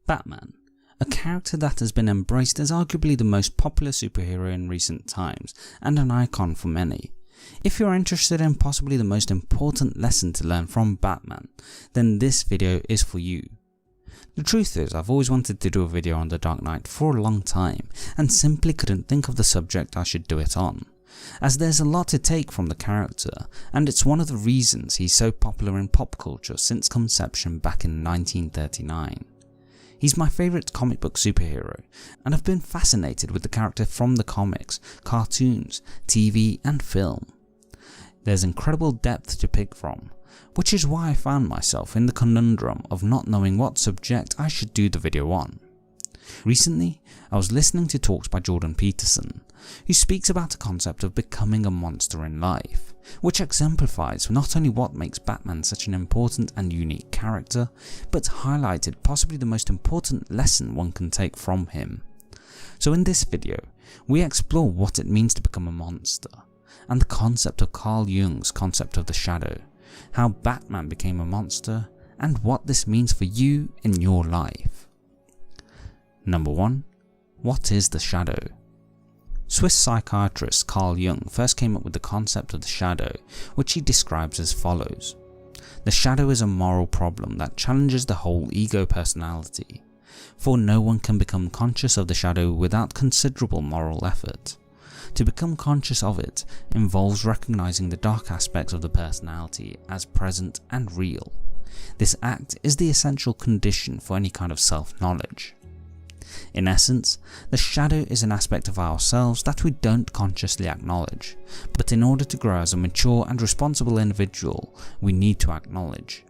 Batman, a character that has been embraced as arguably the most popular superhero in recent times and an icon for many. If you're interested in possibly the most important lesson to learn from Batman, then this video is for you. The truth is, I've always wanted to do a video on The Dark Knight for a long time and simply couldn't think of the subject I should do it on, as there's a lot to take from the character, and it's one of the reasons he's so popular in pop culture since conception back in 1939. He's my favourite comic book superhero, and I've been fascinated with the character from the comics, cartoons, TV and film. There's incredible depth to pick from, which is why I found myself in the conundrum of not knowing what subject I should do the video on. Recently, I was listening to talks by Jordan Peterson, who speaks about the concept of becoming a monster in life, which exemplifies not only what makes Batman such an important and unique character, but highlighted possibly the most important lesson one can take from him. So in this video, we explore what it means to become a monster, and the concept of Carl Jung's concept of the shadow, how Batman became a monster, and what this means for you in your life. Number 1. What is the shadow? Swiss psychiatrist Carl Jung first came up with the concept of the shadow, which he describes as follows. The shadow is a moral problem that challenges the whole ego personality, for no one can become conscious of the shadow without considerable moral effort. To become conscious of it involves recognizing the dark aspects of the personality as present and real. This act is the essential condition for any kind of self-knowledge. In essence, the shadow is an aspect of ourselves that we don't consciously acknowledge, but in order to grow as a mature and responsible individual, we need to acknowledge.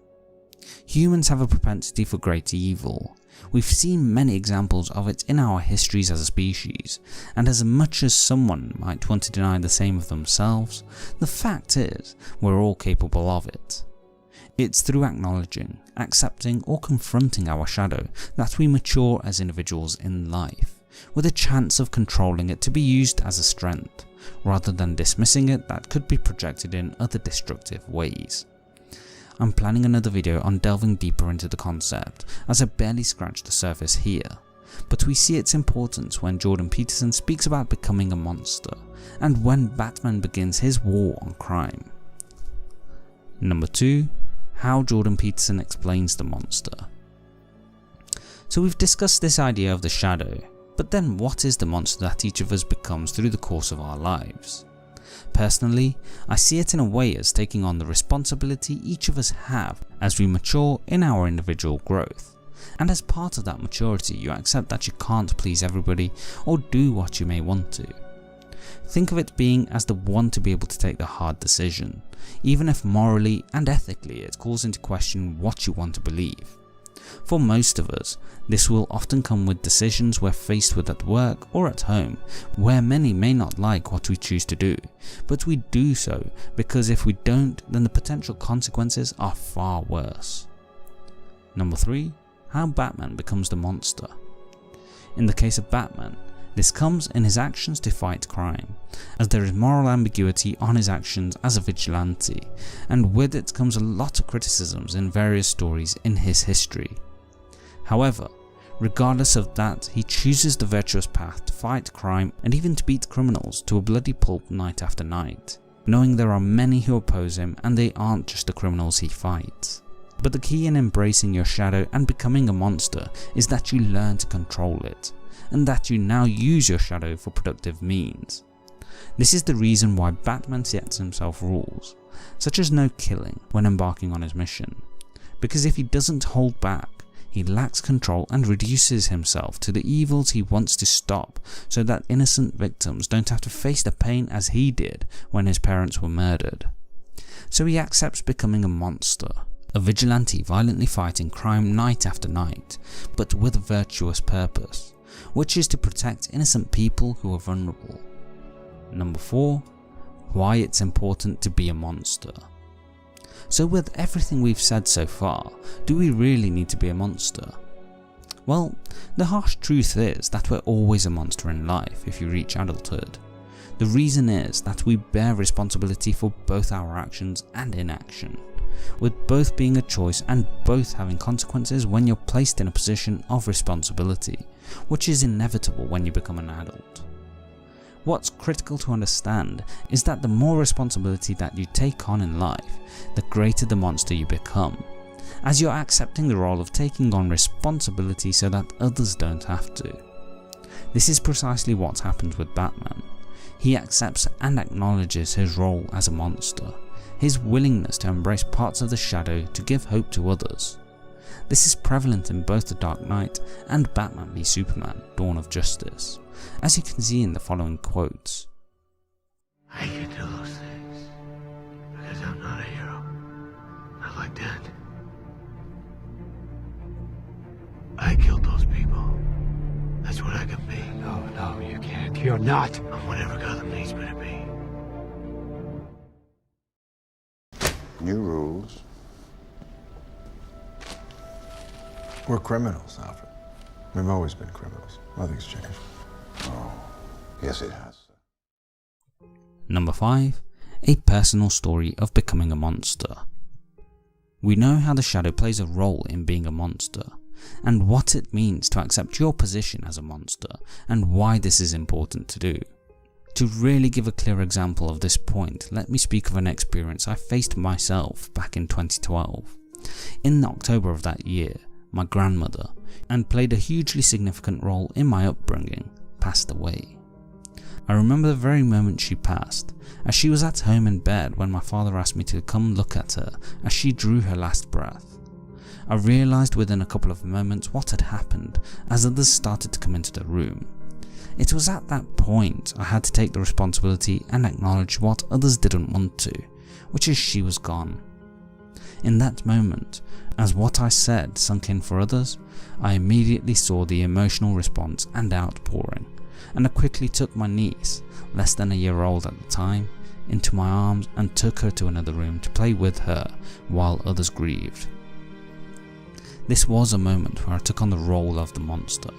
Humans have a propensity for great evil. We've seen many examples of it in our histories as a species, and as much as someone might want to deny the same of themselves, the fact is, we're all capable of it. It's through acknowledging, accepting or confronting our shadow that we mature as individuals in life, with a chance of controlling it to be used as a strength, rather than dismissing it that could be projected in other destructive ways. I'm planning another video on delving deeper into the concept, as I barely scratched the surface here, but we see its importance when Jordan Peterson speaks about becoming a monster, and when Batman begins his war on crime. Number 2. How Jordan Peterson explains the monster. So we've discussed this idea of the shadow, but then what is the monster that each of us becomes through the course of our lives? Personally, I see it in a way as taking on the responsibility each of us have as we mature in our individual growth, and as part of that maturity you accept that you can't please everybody or do what you may want to. Think of it being as the one to be able to take the hard decision, even if morally and ethically it calls into question what you want to believe. For most of us, this will often come with decisions we're faced with at work or at home, where many may not like what we choose to do, but we do so because if we don't, then the potential consequences are far worse. Number 3. How Batman becomes the monster. In the case of Batman, this comes in his actions to fight crime, as there is moral ambiguity on his actions as a vigilante, and with it comes a lot of criticisms in various stories in his history. However, regardless of that, he chooses the virtuous path to fight crime and even to beat criminals to a bloody pulp night after night, knowing there are many who oppose him and they aren't just the criminals he fights. But the key in embracing your shadow and becoming a monster is that you learn to control it, and that you now use your shadow for productive means. This is the reason why Batman sets himself rules, such as no killing when embarking on his mission, because if he doesn't hold back, he lacks control and reduces himself to the evils he wants to stop so that innocent victims don't have to face the pain as he did when his parents were murdered. So he accepts becoming a monster, a vigilante violently fighting crime night after night, but with a virtuous purpose, which is to protect innocent people who are vulnerable. Number 4. Why it's important to be a monster. So with everything we've said so far, do we really need to be a monster? Well, the harsh truth is that we're always a monster in life if you reach adulthood. The reason is that we bear responsibility for both our actions and inaction. with both being a choice and both having consequences when you're placed in a position of responsibility, which is inevitable when you become an adult. What's critical to understand is that the more responsibility that you take on in life, the greater the monster you become, as you're accepting the role of taking on responsibility so that others don't have to. This is precisely what happens with Batman. He accepts and acknowledges his role as a monster, his willingness to embrace parts of the shadow to give hope to others. This is prevalent in both The Dark Knight and Batman v Superman: Dawn of Justice, as you can see in the following quotes. I can do those things because I'm not a hero. Not like that. I killed those people. That's what I can be. No, you can't. You're not. I'm whatever Gotham needs me to be. New rules. We're criminals, Alfred. We've always been criminals. Nothing's changed. Oh, yes it has. Number 5. A personal story of becoming a monster. We know how the shadow plays a role in being a monster, and what it means to accept your position as a monster, and why this is important to do. To really give a clear example of this point, let me speak of an experience I faced myself back in 2012. In October of that year, my grandmother, and played a hugely significant role in my upbringing, passed away. I remember the very moment she passed, as she was at home in bed when my father asked me to come look at her as she drew her last breath. I realised within a couple of moments what had happened as others started to come into the room. It was at that point I had to take the responsibility and acknowledge what others didn't want to, which is she was gone. In that moment, as what I said sunk in for others, I immediately saw the emotional response and outpouring, and I quickly took my niece, less than a year old at the time, into my arms and took her to another room to play with her while others grieved. This was a moment where I took on the role of the monster.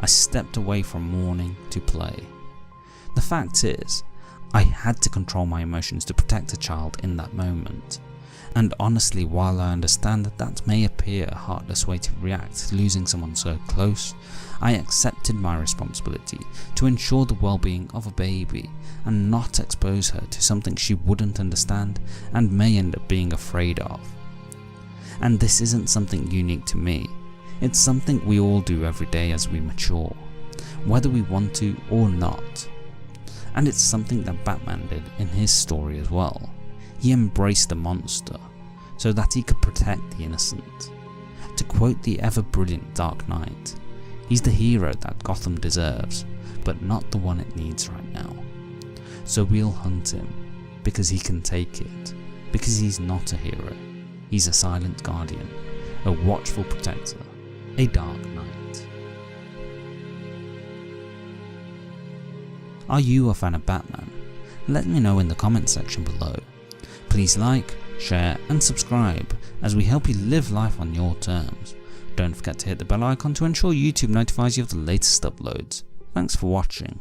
I stepped away from mourning to play. The fact is, I had to control my emotions to protect a child in that moment. And honestly, while I understand that that may appear a heartless way to react to losing someone so close, I accepted my responsibility to ensure the well-being of a baby and not expose her to something she wouldn't understand and may end up being afraid of. And this isn't something unique to me, it's something we all do every day as we mature, whether we want to or not. And it's something that Batman did in his story as well. He embraced the monster, so that he could protect the innocent. To quote the ever-brilliant Dark Knight, he's the hero that Gotham deserves, but not the one it needs right now. So we'll hunt him, because he can take it, because he's not a hero. He's a silent guardian, a watchful protector, a Dark Knight. Are you a fan of Batman? Let me know in the comments section below. Please like, share and subscribe as we help you live life on your terms. Don't forget to hit the bell icon to ensure YouTube notifies you of the latest uploads. Thanks for watching.